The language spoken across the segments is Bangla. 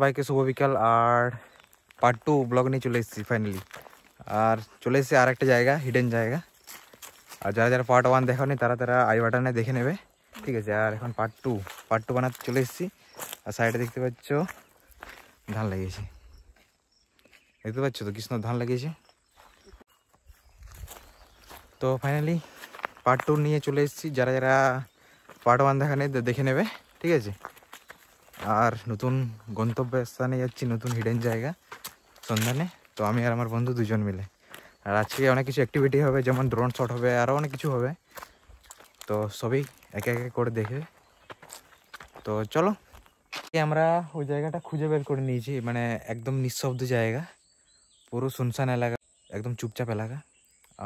সবাইকে শুভ বিকাল। আর পার্ট 2 ব্লগ নিয়ে চলে এসেছি ফাইনালি। আর চলে এসেছি আর একটা জায়গা, হিডেন জায়গা। আর যারা যারা পার্ট 1 দেখেনি তারা আই বাটনে দেখে নেবে, ঠিক আছে। আর এখন পার্ট 2 বানাতে চলে এসেছি। আর সাইডে দেখতে পাচ্ছ ধান লাগিয়েছে, দেখতে পাচ্ছ তো কৃষ্ণ ধান লাগিয়েছে। তো ফাইনালি পার্ট 2 নিয়ে চলে এসেছি। যারা যারা পার্ট 1 দেখানে দেখে নেবে, ঠিক আছে। আর নতুন গন্তব্যস্থানে যাচ্ছি, নতুন হিডেন জায়গা সন্ধানে। তো আমি আর আমার বন্ধু দুজন মিলে। আর আজকে অনেক কিছু অ্যাক্টিভিটি হবে, যেমন ড্রোন শট হবে, আরও অনেক কিছু হবে। তো সবই একে একে করে দেখবে। তো চলো, আমরা ওই জায়গাটা খুঁজে বের করে নিয়েছি। মানে একদম নিঃশব্দ জায়গা, পুরো শুনশান এলাকা, একদম চুপচাপ এলাকা।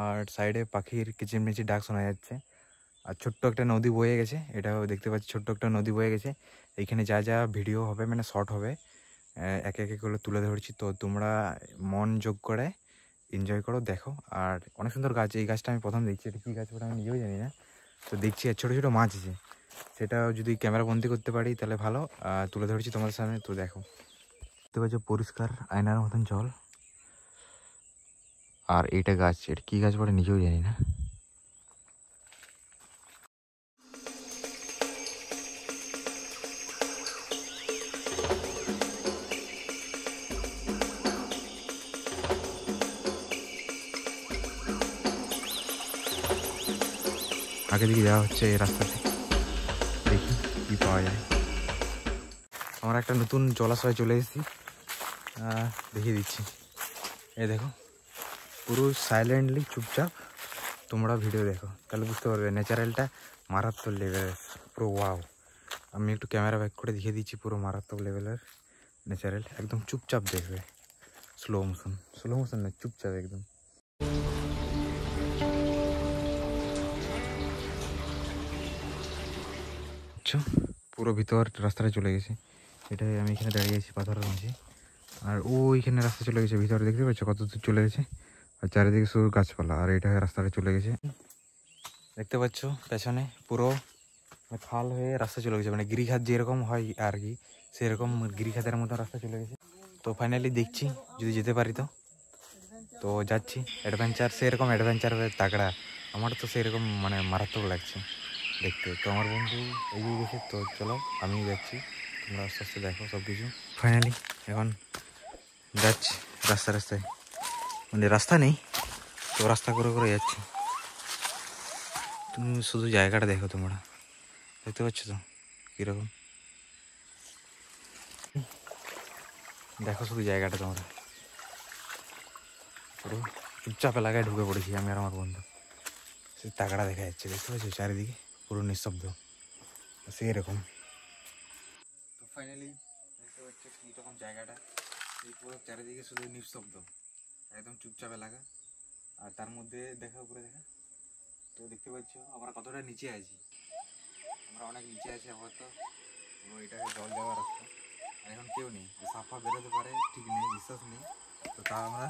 আর সাইডে পাখির কিচিরমিচির ডাক শোনা যাচ্ছে। আর ছোট্ট একটা নদী বয়ে গেছে, এটাও দেখতে পাচ্ছি, ছোট্ট একটা নদী বয়ে গেছে। এইখানে যা যা ভিডিও হবে, মানে শর্ট হবে, একে একে করে তুলে ধরছি। তো তোমরা মন যোগ করে এনজয় করো, দেখো। আর অনেক সুন্দর গাছ, এই গাছটা আমি প্রথম দেখছি। এটা কী গাছ ওটা আমি নিজেও জানি না। তো দেখছি আর ছোটো ছোটো মাছ আছে, সেটাও যদি ক্যামেরা বন্দি করতে পারি তাহলে ভালো। তুলে ধরছি তোমাদের সামনে, তো দেখো। দেখতে পাচ্ছ পরিষ্কার আয়নার মতন জল। আর এইটা গাছ, এটা কী গাছ বলে নিজেও জানি না। আগে দিকে যাওয়া হচ্ছে এই রাস্তাতে, দেখি কী পাওয়া যায়। আমরা একটা নতুন জলাশয়ে চলে এসেছি, দেখিয়ে দিচ্ছি। এই দেখো, পুরো সাইলেন্টলি চুপচাপ। তোমরা ভিডিও দেখো তাহলে বুঝতে পারবে ন্যাচারালটা মারাত্মক লেভেলের, পুরো ওয়াও। আমি একটু ক্যামেরা ব্যাক করে দেখিয়ে দিচ্ছি, পুরো মারাত্মক লেভেলের ন্যাচারাল। একদম চুপচাপ দেখবে, স্লো মোশন না, চুপচাপ একদম। আচ্ছা, পুরো ভিতর রাস্তাটা চলে গেছে। এটাই আমি এখানে দাঁড়িয়ে আছি পাথরের মাঝে। আর ওইখানে রাস্তা চলে গেছে ভিতরে, দেখতে পাচ্ছ কত দূর চলে গেছে। আর চারিদিকে শুধু গাছপালা। আর এটা রাস্তাটা চলে গেছে, দেখতে পাচ্ছ পেছনে পুরো খাল হয়ে রাস্তা চলে গেছে। মানে গিরিখাত যেরকম হয় আর কি, সেরকম গিরিখাতের মতো রাস্তা চলে গেছে। তো ফাইনালি দেখছি যদি যেতে পারি তো যাচ্ছি। অ্যাডভেঞ্চার, সেরকম অ্যাডভেঞ্চার তাগড়া। আমার তো সেরকম মানে মারাত্মক লাগছে দেখতে। তো আমার বন্ধু এগিয়ে গেছে, তো চলো আমিও যাচ্ছি। তোমরা আস্তে আস্তে দেখো সব কিছু। ফাইনালি এখন যাচ্ছি রাস্তায়, মানে রাস্তা নেই তো রাস্তা করে করে যাচ্ছি। তুমি শুধু জায়গাটা দেখো, তোমরা দেখতে পাচ্ছ তো কীরকম। দেখো শুধু জায়গাটা তোমরা, পুরো চুপচাপ এলাকায় ঢুকে পড়েছি আমি আর আমার বন্ধু। সে তাগড়া দেখা যাচ্ছে, দেখতে পাচ্ছ চারিদিকে পুরো নিঃশব্দ, সেই এরকম। তো ফাইনালি দেখতে পাচ্ছ কীরকম জায়গাটা, এই পুরো চারিদিকে শুধু নিঃশব্দ, একদম চুপচাপ এলাকা। আর তার মধ্যে দেখা, উপরে দেখা, তো দেখতে পাচ্ছ আমরা কতটা নিচে আছি। আমরা অনেক নিচে আছি আপাতত। পুরো এটা জল যাওয়ার রাস্তা। আর এখন কেউ নেই, সাফা বেরোতে পারে ঠিক নেই, বিশ্বাস নেই। তো তা আমরা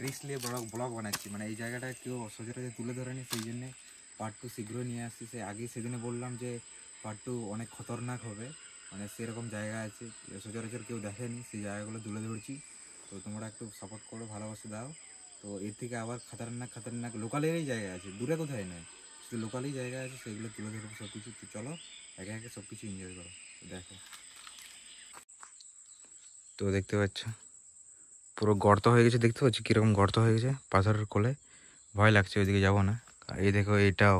রিস্ক নিয়ে ব্লগ বানাচ্ছি। মানে এই জায়গাটা কেউ সচরাচর তুলে ধরেনি, সেই জন্যে পার্ট 2 শীঘ্রই নিয়ে আসছি। সেদিনে বললাম যে পার্ট 2 অনেক খতরনাক হবে, মানে সেরকম জায়গা আছে সচরাচর কেউ দেখেনি, সেই জায়গাগুলো তুলে ধরছি। তো তোমরা একটু সাপোর্ট করো, ভালোবাসা দাও। তো এর থেকে আবার খতরনাক লোকালেরই জায়গা আছে, দূরে কোথায় নয়, শুধু লোকালই জায়গা আছে, সেগুলো তুলে ধরবো সব কিছু। তো চলো একে একে সব কিছু এনজয় করো, দেখো। তো দেখতে পাচ্ছ পুরো গর্ত হয়ে গেছে, দেখতে পাচ্ছি কীরকম গর্ত হয়ে গেছে পাথরের কোলে। ভয় লাগছে, ওইদিকে যাবো না। এই দেখো, এটাও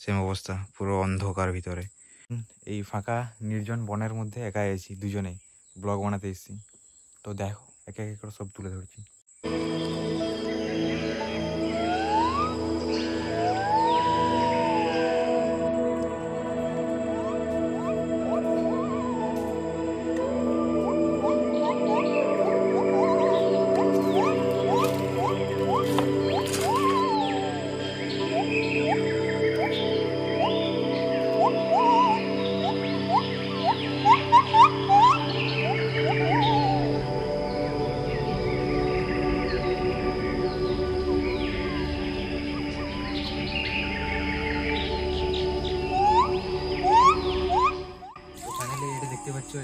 সেম অবস্থা, পুরো অন্ধকার ভিতরে। এই ফাঁকা নির্জন বনের মধ্যে একাই আছি, দুজনেই ব্লগ বানাতে এসেছি। তো দেখো একে একে করে সব তুলে ধরছি।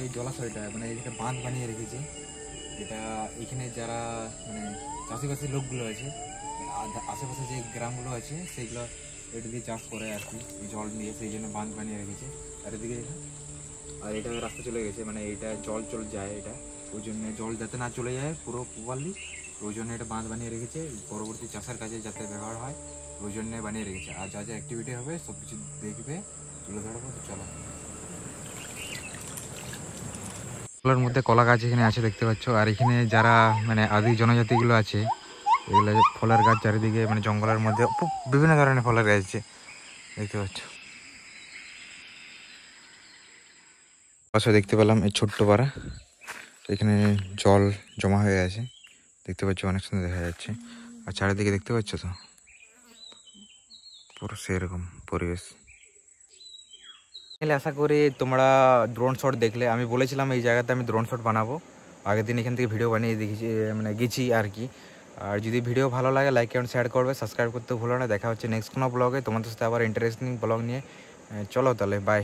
এই জলাশয়টা মানে এটা বাঁধ বানিয়ে রেখেছে। এটা এখানে যারা মানে চাষিবাসী লোকগুলো আছে, আশেপাশে যে গ্রামগুলো আছে সেইগুলো এটা দিয়ে চাষ করে আর কি, এই জল নিয়ে, সেই জন্য বাঁধ বানিয়ে রেখেছে। আর এদিকে আর এটা রাস্তা চলে গেছে, মানে এটা জল চলে যায়, এটা ওই জন্য জল যাতে না চলে যায় পুরো প্রপারলি, ওই জন্য এটা বাঁধ বানিয়ে রেখেছে, পরবর্তী চাষের কাজে যাতে ব্যবহার হয় ওই জন্য বানিয়ে রেখেছে। আর যা যা অ্যাক্টিভিটি হবে সব কিছু দেখবে, তুলে ধরবো। তো চলো, কলার মধ্যে কলা গাছ এখানে আছে দেখতে পাচ্ছ। আর এখানে যারা মানে আদি জনজাতিগুলো আছে, এগুলো ফলের গাছ চারিদিকে, মানে জঙ্গলের মধ্যে বিভিন্ন ধরনের ফলের গাছ আছে দেখতে পাচ্ছ। পাশে দেখতে পেলাম এই ছোট্ট পাড়া, এখানে জল জমা হয়ে আছে দেখতে পাচ্ছ, অনেক সুন্দর দেখা যাচ্ছে। আর চারিদিকে দেখতে পাচ্ছ তো পুরো সেরকম পরিবেশ। আশা করি তোমরা ড্রোন শট দেখলে। আমি বলেছিলাম এই জায়গাতে আমি ড্রোন শট বানাবো, আগের দিন এখান থেকে ভিডিও বানিয়ে দেখেছি, মানে গেছি আর কি। আর যদি ভিডিও ভালো লাগে লাইক এন্ড শেয়ার করবে, সাবস্ক্রাইব করতে ভুলো না। দেখা হচ্ছে নেক্সট কোনো ব্লগে তোমাদের সাথে আবার ইন্টারেস্টিং ব্লগ নিয়ে। চলো তাহলে, বাই।